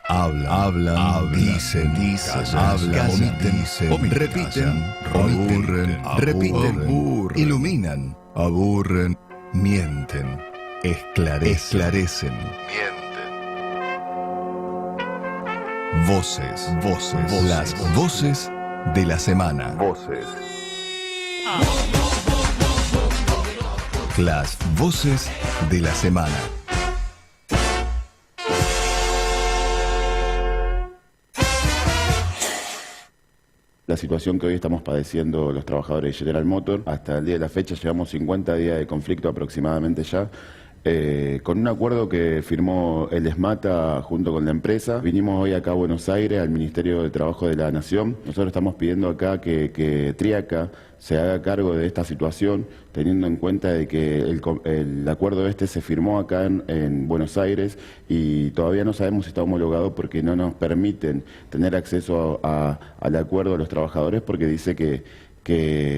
Hablan, dicen, hablan, omiten, repiten, aburren, repiten, iluminan, aburren, mienten, esclarecen, Voces, las voces de la semana. Las voces de la semana. La situación que hoy estamos padeciendo los trabajadores de General Motors, hasta el día de la fecha llevamos 50 días de conflicto aproximadamente ya, con un acuerdo que firmó el ESMATA junto con la empresa. Vinimos hoy acá a Buenos Aires, al Ministerio de Trabajo de la Nación. Nosotros estamos pidiendo acá que Triaca se haga cargo de esta situación, teniendo en cuenta de que el acuerdo este se firmó acá en Buenos Aires y todavía no sabemos si está homologado porque no nos permiten tener acceso al acuerdo a los trabajadores, porque dice que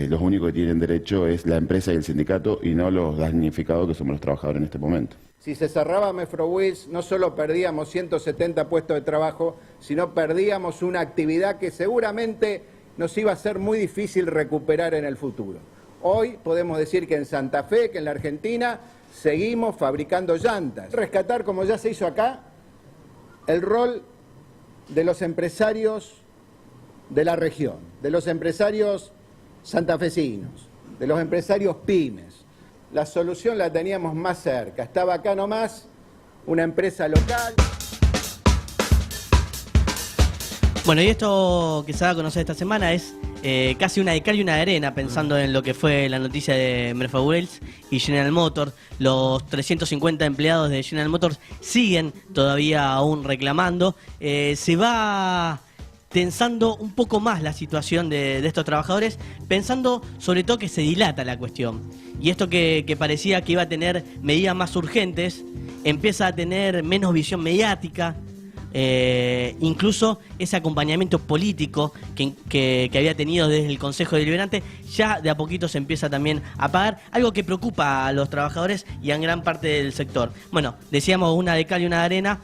los únicos que tienen derecho es la empresa y el sindicato y no los damnificados que somos los trabajadores en este momento. Si se cerraba Mefrowheels, no solo perdíamos 170 puestos de trabajo, sino perdíamos una actividad que seguramente nos iba a ser muy difícil recuperar en el futuro. Hoy podemos decir que en Santa Fe, que en la Argentina, seguimos fabricando llantas. Rescatar, como ya se hizo acá, el rol de los empresarios de la región, de los empresarios santafesinos, de los empresarios pymes. La solución la teníamos más cerca, estaba acá nomás una empresa local. Bueno, y esto que se va a conocer esta semana es casi una de cal y una de arena, pensando en lo que fue la noticia de Mefrowheels y General Motors. Los 350 empleados de General Motors siguen todavía aún reclamando. Se va tensando un poco más la situación de estos trabajadores, pensando sobre todo que se dilata la cuestión. Y esto que parecía que iba a tener medidas más urgentes, empieza a tener menos visión mediática, incluso ese acompañamiento político que había tenido desde el Consejo Deliberante, ya de a poquito se empieza también a apagar, algo que preocupa a los trabajadores y a gran parte del sector. Bueno, decíamos una de cal y una de arena.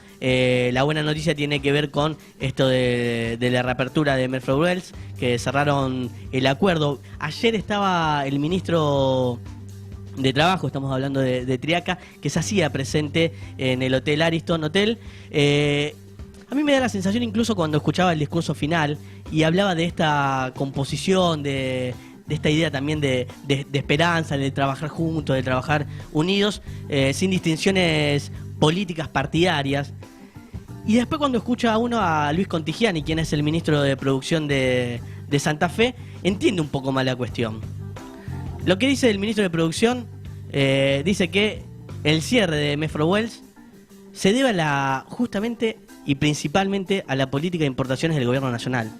La buena noticia tiene que ver con esto de la reapertura de Mefrowheels, que cerraron el acuerdo. Ayer estaba el ministro de Trabajo, estamos hablando de Triaca, que se hacía presente en el Hotel Ariston Hotel. A mí me da la sensación, incluso cuando escuchaba el discurso final y hablaba de esta composición, de esta idea también de esperanza, de trabajar juntos, de trabajar unidos, sin distinciones políticas partidarias. Y después cuando escucha a uno a Luis Contigiani, quien es el ministro de Producción de Santa Fe, entiende un poco más la cuestión. Lo que dice el ministro de Producción, dice que el cierre de Mefrowheels se debe justamente y principalmente a la política de importaciones del gobierno nacional.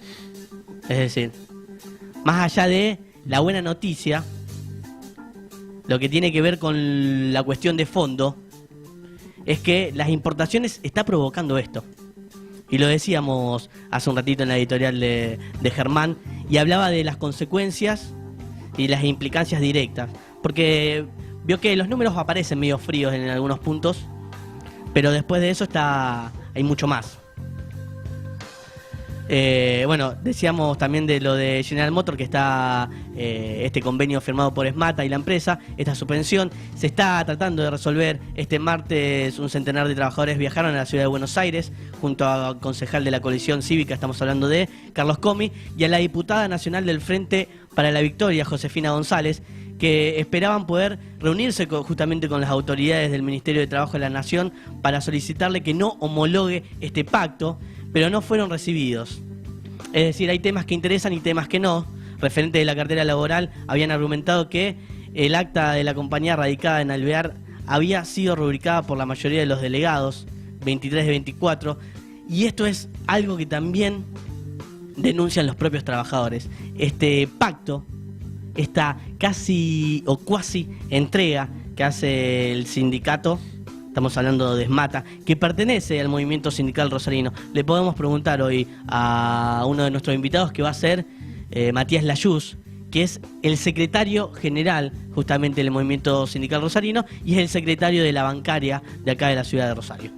Es decir, más allá de la buena noticia, lo que tiene que ver con la cuestión de fondo es que las importaciones está provocando esto. Y lo decíamos hace un ratito en la editorial de Germán, y hablaba de las consecuencias y las implicancias directas. Porque vio que los números aparecen medio fríos en algunos puntos, pero después de eso hay mucho más. Bueno, decíamos también de lo de General Motors, que está este convenio firmado por ESMATA y la empresa, esta suspensión. Se está tratando de resolver. Este martes un centenar de trabajadores viajaron a la ciudad de Buenos Aires junto al concejal de la coalición cívica, estamos hablando de Carlos Comi, y a la diputada nacional del Frente para la Victoria, Josefina González, que esperaban poder reunirse justamente con las autoridades del Ministerio de Trabajo de la Nación para solicitarle que no homologue este pacto, pero no fueron recibidos. Es decir, hay temas que interesan y temas que no. Referente de la cartera laboral, habían argumentado que el acta de la compañía radicada en Alvear había sido rubricada por la mayoría de los delegados, 23 de 24, y esto es algo que también denuncian los propios trabajadores. Este pacto, esta casi o cuasi entrega que hace el sindicato, estamos hablando de ESMATA, que pertenece al movimiento sindical rosarino. Le podemos preguntar hoy a uno de nuestros invitados, que va a ser Matías Layuz, que es el secretario general justamente del movimiento sindical rosarino y es el secretario de la bancaria de acá de la ciudad de Rosario.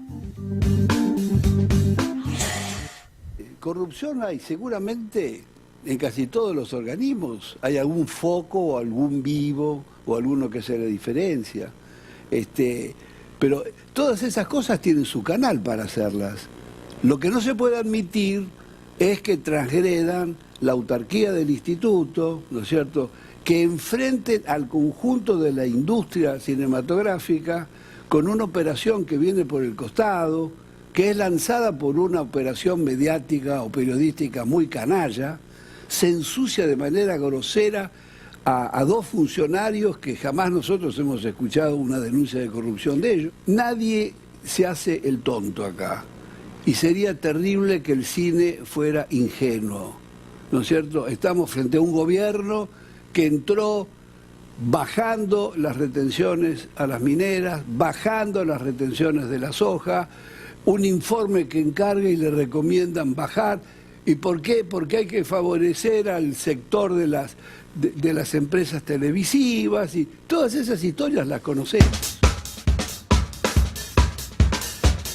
corrupción hay seguramente en casi todos los organismos. Hay algún foco o algún vivo o alguno que se le diferencia. Pero todas esas cosas tienen su canal para hacerlas. Lo que no se puede admitir es que transgredan la autarquía del instituto, ¿no es cierto?, que enfrenten al conjunto de la industria cinematográfica con una operación que viene por el costado, que es lanzada por una operación mediática o periodística muy canalla, se ensucia de manera grosera a dos funcionarios que jamás nosotros hemos escuchado una denuncia de corrupción de ellos. Nadie se hace el tonto acá, y sería terrible que el cine fuera ingenuo, ¿no es cierto? Estamos frente a un gobierno que entró bajando las retenciones a las mineras, bajando las retenciones de la soja, un informe que encarga y le recomiendan bajar. ¿Y por qué? Porque hay que favorecer al sector de las empresas televisivas, y todas esas historias las conocemos.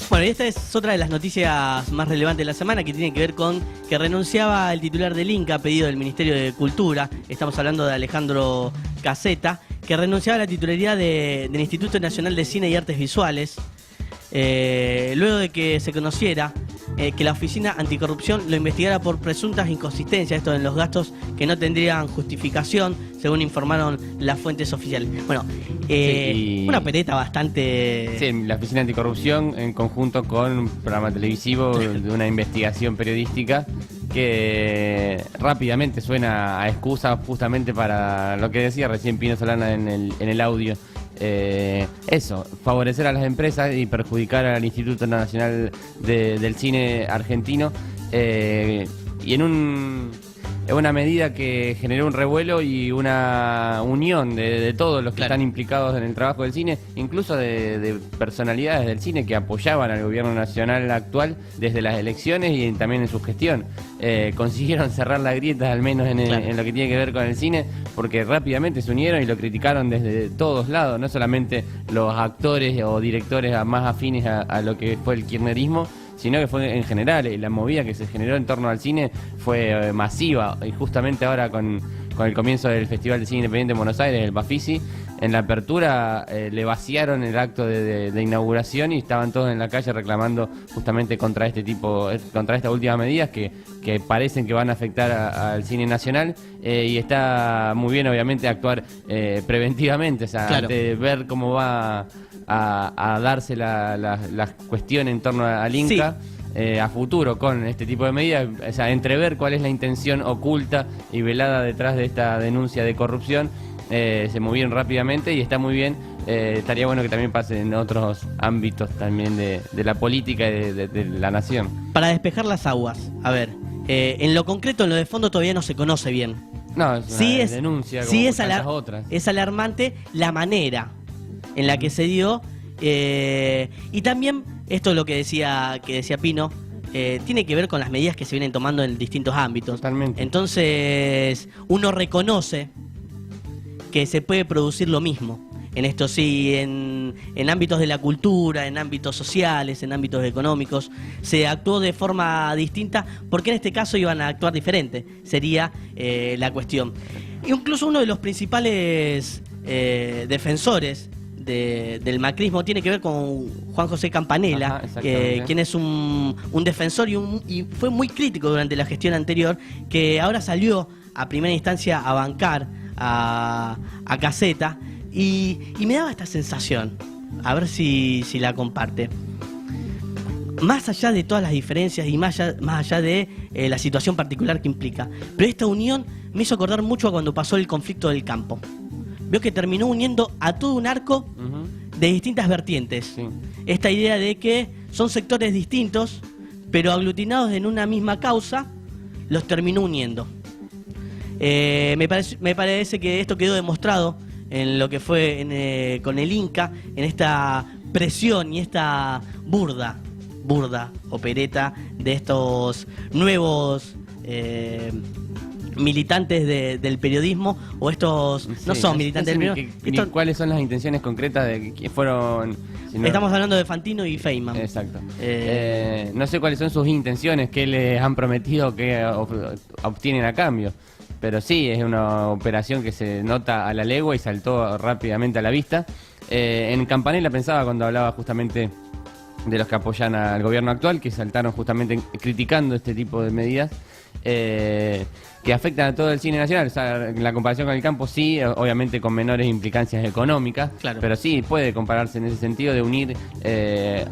Bueno, y esta es otra de las noticias más relevantes de la semana, que tiene que ver con que renunciaba el titular del Inca a pedido del Ministerio de Cultura. Estamos hablando de Alejandro Caseta, que renunciaba a la titularidad del Instituto Nacional de Cine y Artes Visuales, luego de que se conociera que la Oficina Anticorrupción lo investigara por presuntas inconsistencias, esto en los gastos que no tendrían justificación, según informaron las fuentes oficiales. Bueno, una pereta bastante... Sí, la Oficina Anticorrupción en conjunto con un programa televisivo de una investigación periodística que rápidamente suena a excusa justamente para lo que decía recién Pino Solana en el audio. Eso, favorecer a las empresas y perjudicar al Instituto Nacional del Cine Argentino, y en una medida que generó un revuelo y una unión de todos los que están implicados en el trabajo del cine, incluso de personalidades del cine que apoyaban al gobierno nacional actual desde las elecciones y también en su gestión. Consiguieron cerrar la grieta, al menos en lo que tiene que ver con el cine, porque rápidamente se unieron y lo criticaron desde todos lados, no solamente los actores o directores más afines a lo que fue el kirchnerismo, sino que fue en general. La movida que se generó en torno al cine fue masiva, y justamente ahora con el comienzo del Festival de Cine Independiente en Buenos Aires, el Bafisi, en la apertura le vaciaron el acto de inauguración y estaban todos en la calle reclamando justamente contra estas últimas medidas que parecen que van a afectar al cine nacional, y está muy bien obviamente actuar preventivamente, o sea, de ver cómo va a darse la cuestión en torno al Inca. A futuro con este tipo de medidas, o sea, entrever cuál es la intención oculta y velada detrás de esta denuncia de corrupción. Se movieron rápidamente y está muy bien. Estaría bueno que también pase en otros ámbitos también de la política y de la nación. Para despejar las aguas, a ver, en lo concreto, en lo de fondo todavía no se conoce bien. No, es una denuncia como tantas otras. Es alarmante la manera en la que se dio, y también esto es lo que decía Pino, tiene que ver con las medidas que se vienen tomando en distintos ámbitos. Totalmente. Entonces, uno reconoce que se puede producir lo mismo. En esto sí, en ámbitos de la cultura, en ámbitos sociales, en ámbitos económicos, se actuó de forma distinta, porque en este caso iban a actuar diferente, sería la cuestión. Incluso uno de los principales defensores del macrismo tiene que ver con Juan José Campanella, quien es un defensor y fue muy crítico durante la gestión anterior, que ahora salió a primera instancia a bancar a Caseta, y me daba esta sensación, a ver si la comparte. Más allá de todas las diferencias y más allá de la situación particular que implica, pero esta unión me hizo acordar mucho a cuando pasó el conflicto del campo. Veo que terminó uniendo a todo un arco de distintas vertientes. Sí. Esta idea de que son sectores distintos, pero aglutinados en una misma causa, los terminó uniendo. Me parece que esto quedó demostrado en lo que fue con el Inca, en esta presión y esta burda opereta de estos nuevos militantes del periodismo, o estos no Sí, son militantes del sé periodismo. ni Estos- ¿Cuáles son las intenciones concretas de que fueron? Si no- Estamos hablando de Fantino y Feynman. Exacto. Eh, No sé cuáles son sus intenciones, qué les han prometido que obtienen a cambio. Pero sí, es una operación que se nota a la legua y saltó rápidamente a la vista. En Campanella pensaba cuando hablaba justamente de los que apoyan al gobierno actual, que saltaron justamente criticando este tipo de medidas que afectan a todo el cine nacional. O sea, en la comparación con el campo sí, obviamente con menores implicancias económicas, Claro. pero sí puede compararse en ese sentido de unir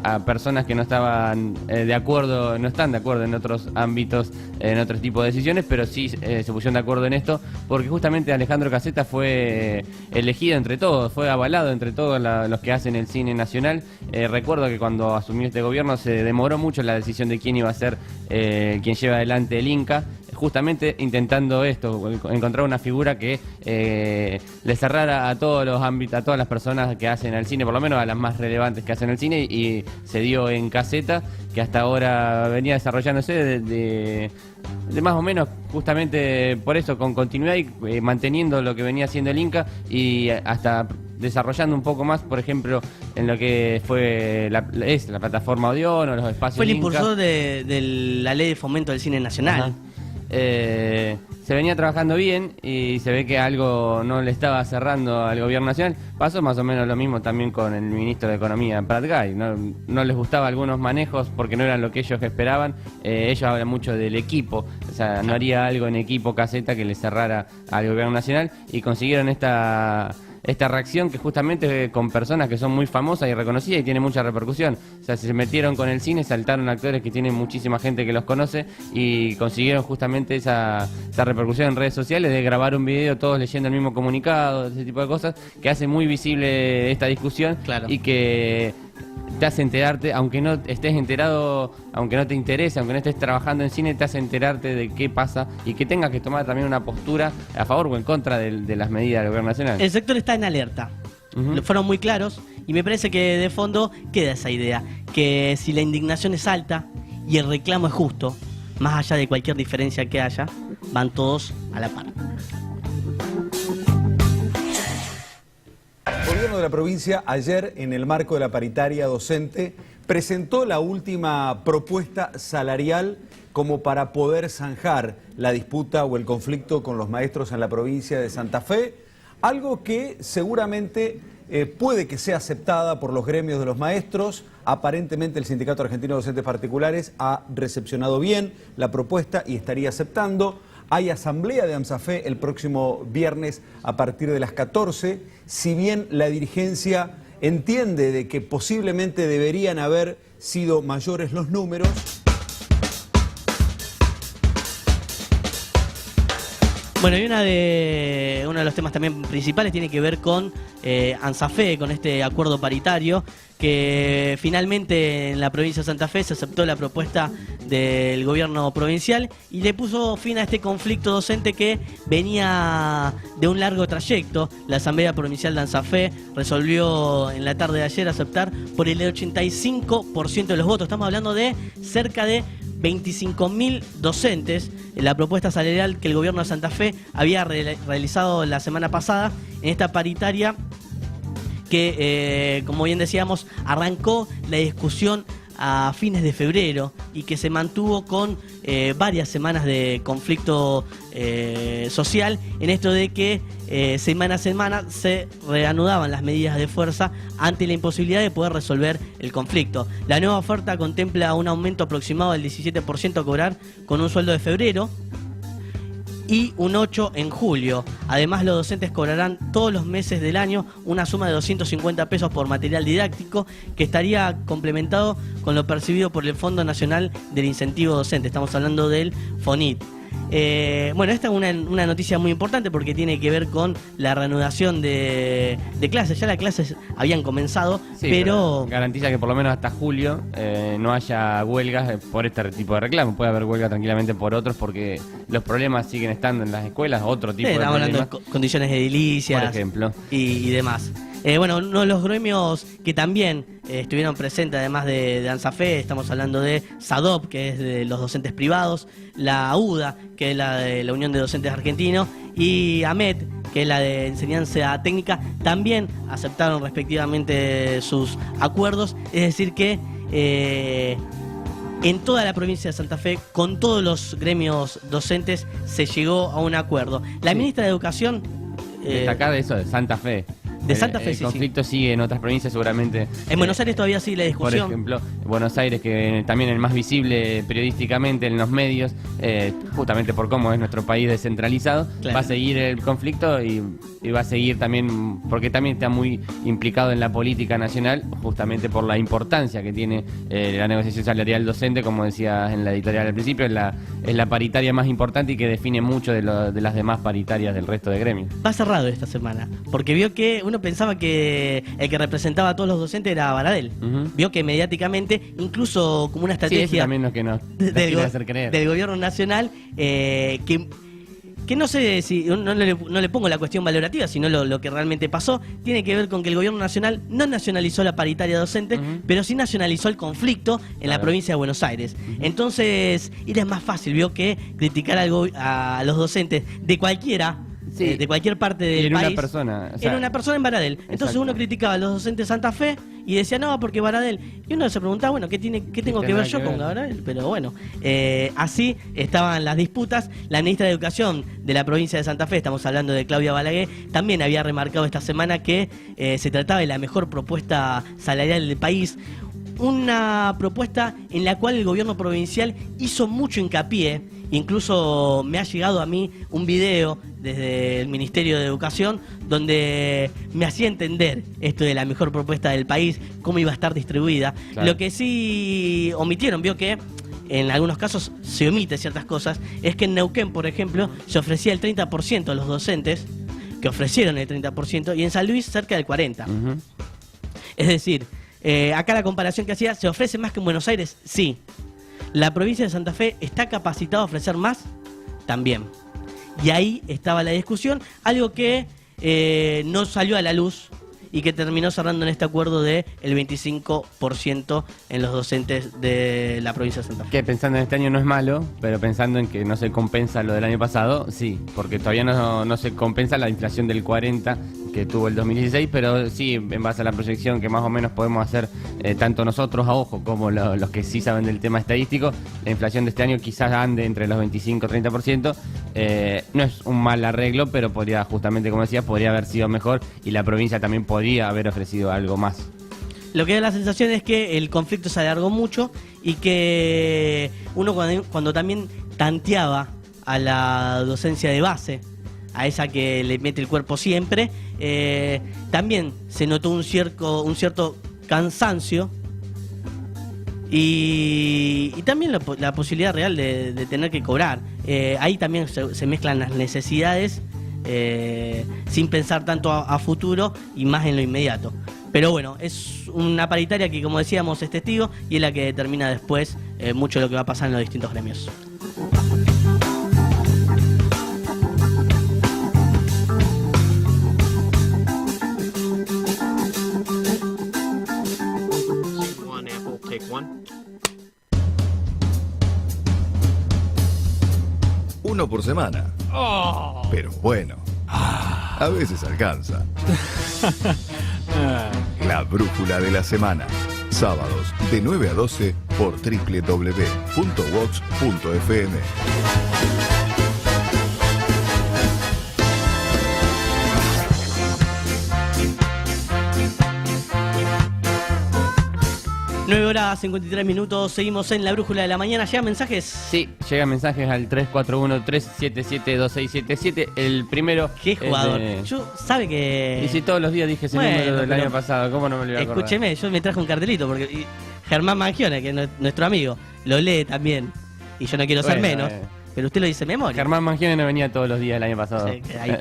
a personas que no estaban de acuerdo, no están de acuerdo en otros ámbitos, en otros tipos de decisiones, pero sí se pusieron de acuerdo en esto, porque justamente Alejandro Caseta fue elegido entre todos, fue avalado entre todos los que hacen el cine nacional. Recuerdo que cuando asumió este gobierno se demoró mucho la decisión de quién iba a ser quien lleva adelante el Inca, justamente intentando esto, encontrar una figura que le cerrara a todos los ámbitos, a todas las personas que hacen el cine, por lo menos a las más relevantes que hacen el cine, y se dio en Caseta, que hasta ahora venía desarrollándose de más o menos justamente por eso, con continuidad y manteniendo lo que venía haciendo el Inca, y hasta desarrollando un poco más, por ejemplo, en lo que fue la plataforma Odeón o los espacios Fue el Inca. impulsor de la ley de fomento del cine nacional. Ajá. Se venía trabajando bien y se ve que algo no le estaba cerrando al gobierno nacional. Pasó más o menos lo mismo también con el ministro de Economía, Prat Gai. No les gustaba algunos manejos porque no eran lo que ellos esperaban. Ellos hablan mucho del equipo, o sea, no haría algo en equipo Caseta que le cerrara al gobierno nacional, y consiguieron esta reacción que justamente con personas que son muy famosas y reconocidas y tienen mucha repercusión. O sea, se metieron con el cine, saltaron actores que tienen muchísima gente que los conoce y consiguieron justamente esa repercusión en redes sociales de grabar un video todos leyendo el mismo comunicado, ese tipo de cosas, que hace muy visible esta discusión. Claro. Y que te hace enterarte, aunque no estés enterado, aunque no te interese, aunque no estés trabajando en cine, te hace enterarte de qué pasa y que tengas que tomar también una postura a favor o en contra de las medidas del gobierno nacional. El sector está en alerta. Ujú. Fueron muy claros y me parece que de fondo queda esa idea, que si la indignación es alta y el reclamo es justo, más allá de cualquier diferencia que haya, van todos a la par. El gobierno de la provincia ayer, en el marco de la paritaria docente, presentó la última propuesta salarial como para poder zanjar la disputa o el conflicto con los maestros en la provincia de Santa Fe, algo que seguramente puede que sea aceptada por los gremios de los maestros. Aparentemente el Sindicato Argentino de Docentes Particulares ha recepcionado bien la propuesta y estaría aceptando. Hay asamblea de AMSAFE el próximo viernes a partir de las 14. Si bien la dirigencia entiende de que posiblemente deberían haber sido mayores los números. Bueno, y uno de los temas también principales tiene que ver con ANSAFE, con este acuerdo paritario, que finalmente en la provincia de Santa Fe se aceptó la propuesta del gobierno provincial y le puso fin a este conflicto docente que venía de un largo trayecto. La Asamblea Provincial de ANSAFE resolvió en la tarde de ayer aceptar por el 85% de los votos. Estamos hablando de cerca de 25.000 docentes. La propuesta salarial que el gobierno de Santa Fe había realizado la semana pasada en esta paritaria que, como bien decíamos, arrancó la discusión a fines de febrero y que se mantuvo con varias semanas de conflicto social, en esto de que semana a semana se reanudaban las medidas de fuerza ante la imposibilidad de poder resolver el conflicto. La nueva oferta contempla un aumento aproximado del 17% a cobrar con un sueldo de febrero y un 8% en julio. Además, los docentes cobrarán todos los meses del año una suma de 250 pesos por material didáctico, que estaría complementado con lo percibido por el Fondo Nacional del Incentivo Docente. Estamos hablando del FONIT. Bueno, esta es una noticia muy importante porque tiene que ver con la reanudación de clases. Ya las clases habían comenzado, Sí, pero garantiza que por lo menos hasta julio no haya huelgas por este tipo de reclamos. Puede haber huelga tranquilamente por otros porque los problemas siguen estando en las escuelas, otro tipo de estamos problemas. hablando de condiciones edilicias, Por ejemplo. y demás. Bueno, uno de los gremios que también estuvieron presentes, además de ANSAFE, estamos hablando de SADOP, que es de los docentes privados, la UDA, que es la de la Unión de Docentes Argentinos, y AMET, que es la de Enseñanza Técnica, también aceptaron respectivamente sus acuerdos. Es decir que en toda la provincia de Santa Fe, con todos los gremios docentes, se llegó a un acuerdo. La ministra de Educación... Destacar eso de Santa Fe. De Santa Fe, el sí, conflicto sigue en otras provincias seguramente. En Buenos Aires todavía sigue la discusión. Por ejemplo, Buenos Aires, que también el más visible periodísticamente en los medios, justamente por cómo es nuestro país descentralizado, Claro. va a seguir el conflicto y va a seguir también, porque también está muy implicado en la política nacional, justamente por la importancia que tiene la negociación salarial docente, como decías en la editorial al principio, es la paritaria más importante y que define mucho de las demás paritarias del resto de gremios. Va cerrado esta semana, porque vio que uno pensaba que el que representaba a todos los docentes era Baradel. Ujú. Vio que mediáticamente, incluso como una Sí, eso estrategia también lo que nos del, quiere hacer creer. del gobierno nacional, que no sé si, no le pongo la cuestión valorativa, sino lo que realmente pasó, tiene que ver con que el gobierno nacional no nacionalizó la paritaria docente, pero sí nacionalizó el conflicto en la Claro. provincia de Buenos Aires. Entonces, era más fácil, vio, que criticar a los docentes de cualquiera, Sí. de cualquier parte Y del en país. una persona, o sea, Era una persona en Baradel. Entonces exacto. uno criticaba a los docentes de Santa Fe y decía, no, porque Baradel. Y uno se preguntaba, bueno, ¿qué tengo que tendrá ver yo que con ver? Baradel? Pero bueno, así estaban las disputas. La ministra de Educación de la provincia de Santa Fe, estamos hablando de Claudia Balaguer, también había remarcado esta semana que se trataba de la mejor propuesta salarial del país. Una propuesta en la cual el gobierno provincial hizo mucho hincapié. Incluso me ha llegado a mí un video desde el Ministerio de Educación donde me hacía entender esto de la mejor propuesta del país, cómo iba a estar distribuida. Claro. Lo que sí omitieron, vio que en algunos casos se omite ciertas cosas, es que en Neuquén, por ejemplo, se ofrecía el 30% a los docentes, que ofrecieron el 30%, y en San Luis cerca del 40%. Ujú. Es decir, acá la comparación que hacía, ¿se ofrece más que en Buenos Aires? Sí. ¿La provincia de Santa Fe está capacitada a ofrecer más? También. Y ahí estaba la discusión, algo que no salió a la luz y que terminó cerrando en este acuerdo de el 25% en los docentes de la provincia de Santa Fe. Que pensando en este año no es malo, pero pensando en que no se compensa lo del año pasado, sí, porque todavía no se compensa la inflación del 40% que tuvo el 2016, pero sí, en base a la proyección que más o menos podemos hacer tanto nosotros a ojo como los que sí saben del tema estadístico, la inflación de este año quizás ande entre los 25 y 30%. No es un mal arreglo, pero podría, justamente como decía, podría haber sido mejor y la provincia también podría haber ofrecido algo más. Lo que da la sensación es que el conflicto se alargó mucho y que uno cuando también tanteaba a la docencia de base, a esa que le mete el cuerpo siempre, también se notó un cierto cansancio y también la posibilidad real de tener que cobrar. Ahí también se mezclan las necesidades sin pensar tanto a futuro y más en lo inmediato. Pero bueno, es una paritaria que, como decíamos, es testigo y es la que determina después mucho de lo que va a pasar en los distintos gremios. Uno por semana. Pero bueno, a veces alcanza. La brújula de la semana. Sábados de 9 a 12 por www.vox.fm. Nueve horas 53 minutos, seguimos en la brújula de la mañana. ¿Llegan mensajes? Sí, llegan mensajes al 341-377-2677. El primero. ¿Qué es jugador? de- Yo sabe que... Y si todos los días dije ese Bueno, número del pero- año pasado, ¿cómo no me lo iba a acordar? Escúcheme, yo me traje un cartelito porque Germán Mangione, que es nuestro amigo, lo lee también. Y yo no quiero ser Bueno, menos, pero usted lo dice de memoria. Germán Mangione no venía todos los días el año pasado. Sí, que ahí,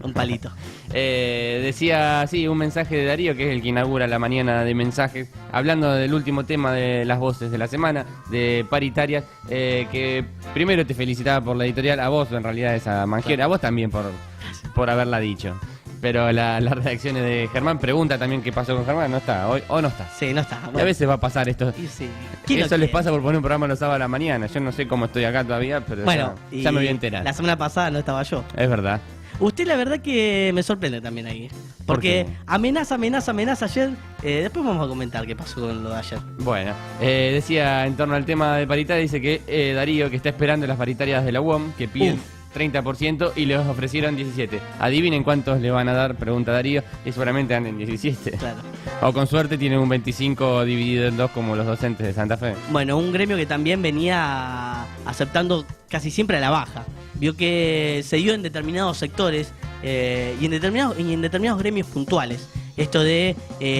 un palito. Decía, sí, un mensaje de Darío, que es el que inaugura la mañana de mensajes, hablando del último tema de las voces de la semana, de paritarias, que primero te felicitaba por la editorial, a vos en realidad es a Mangione, a vos también por haberla dicho. Pero las reacciones de Germán, pregunta también qué pasó con Germán, ¿no está hoy o no está? Sí, no está. Y a Bueno. veces va a pasar esto. Y sí. ¿Quién Eso lo les quiere? pasa por poner un programa los sábados a la mañana. Yo no sé cómo estoy acá todavía, pero Bueno, ya me voy a enterar. La semana pasada no estaba yo. Es verdad. Usted la verdad que me sorprende también ahí. ¿Por Porque qué? amenaza ayer. Después vamos a comentar qué pasó con lo de ayer. Bueno, decía en torno al tema de paritaria, dice que Darío, que está esperando las paritarias de la UOM, que piden 30% y les ofrecieron 17. Adivinen cuántos le van a dar, pregunta Darío, y seguramente dan en 17. Claro. O con suerte tienen un 25 dividido en dos como los docentes de Santa Fe. Bueno, un gremio que también venía aceptando casi siempre a la baja. Vio que se dio en determinados sectores y en determinados gremios puntuales. Esto de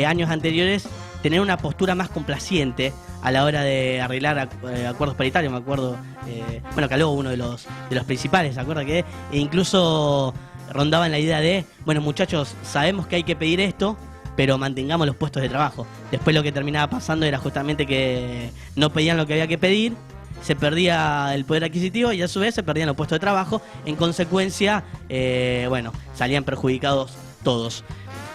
años anteriores tener una postura más complaciente a la hora de arreglar acuerdos paritarios. Me acuerdo, que habló uno de los principales, ¿se acuerda? Que incluso rondaban la idea de, bueno muchachos, sabemos que hay que pedir esto, pero mantengamos los puestos de trabajo. Después lo que terminaba pasando era justamente que no pedían lo que había que pedir, se perdía el poder adquisitivo y a su vez se perdían los puestos de trabajo. En consecuencia, salían perjudicados todos.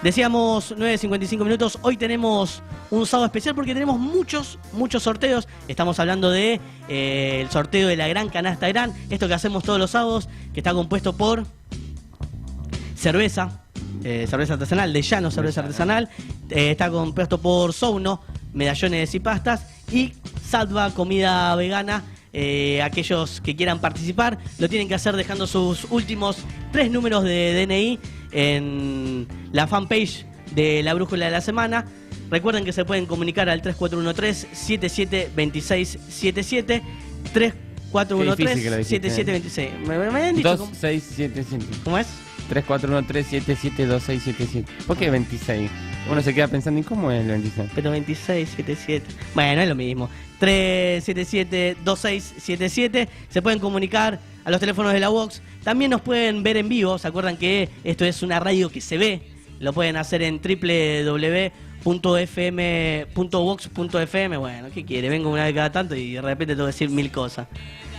Decíamos 9:55 minutos, hoy tenemos un sábado especial porque tenemos muchos sorteos. Estamos hablando de el sorteo de la Gran Canasta Gran, esto que hacemos todos los sábados, que está compuesto por cerveza artesanal, de Llano cerveza artesanal, está compuesto por Souno, medallones y pastas, y Salva, comida vegana. Aquellos que quieran participar lo tienen que hacer dejando sus últimos 3 números de DNI en la fanpage de La Brújula de la Semana. Recuerden que se pueden comunicar al 3413-772677, 3413-7726. ¿Me habían dicho? 2677. ¿Cómo es? 3413772677. ¿Por qué 26? Uno se queda pensando, ¿y cómo es el 26? Pero 2677. Bueno, es lo mismo. 377-2677. Se pueden comunicar a los teléfonos de la Vox. También nos pueden ver en vivo. ¿Se acuerdan que esto es una radio que se ve? Lo pueden hacer en www.vox.fm. Bueno, ¿qué quiere? Vengo una vez cada tanto y de repente tengo que decir 1000 cosas.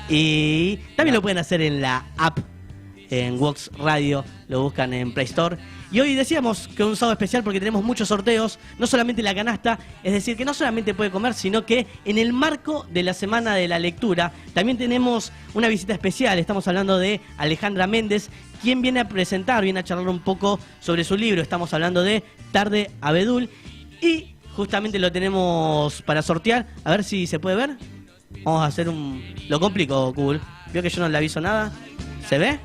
Y también lo pueden hacer en la app, en Vox Radio, lo buscan en Play Store. Y hoy decíamos que es un sábado especial porque tenemos muchos sorteos, no solamente la canasta, es decir, que no solamente puede comer, sino que en el marco de la Semana de la Lectura también tenemos una visita especial. Estamos hablando de Alejandra Méndez, quien viene a charlar un poco sobre su libro. Estamos hablando de Tarde Abedul y justamente lo tenemos para sortear. A ver si se puede ver. Vamos a hacer lo complico, Google. ¿Vio que yo no le aviso nada? ¿Se ve?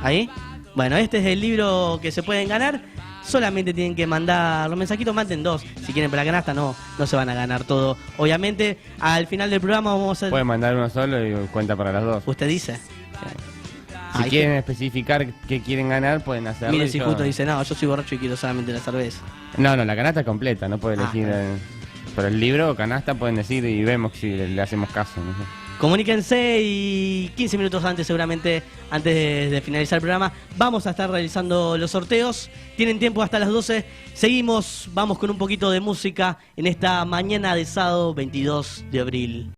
¿Ahí? Bueno, este es el libro que se pueden ganar. Solamente tienen que mandar los mensajitos, manden 2. Si quieren para la canasta, no se van a ganar todo. Obviamente, al final del programa vamos a hacer... Pueden mandar uno solo y cuenta para las dos. ¿Usted dice? Si quieren especificar qué quieren ganar, pueden hacerlo. Mire, si justo dice, no, yo soy borracho y quiero solamente la cerveza. No, la canasta es completa, no puede elegir... Pero el libro o canasta pueden decir y vemos si le hacemos caso, no sé. Comuníquense y 15 minutos antes, seguramente, antes de finalizar el programa, vamos a estar realizando los sorteos. Tienen tiempo hasta las 12. Seguimos, vamos con un poquito de música en esta mañana de sábado 22 de abril.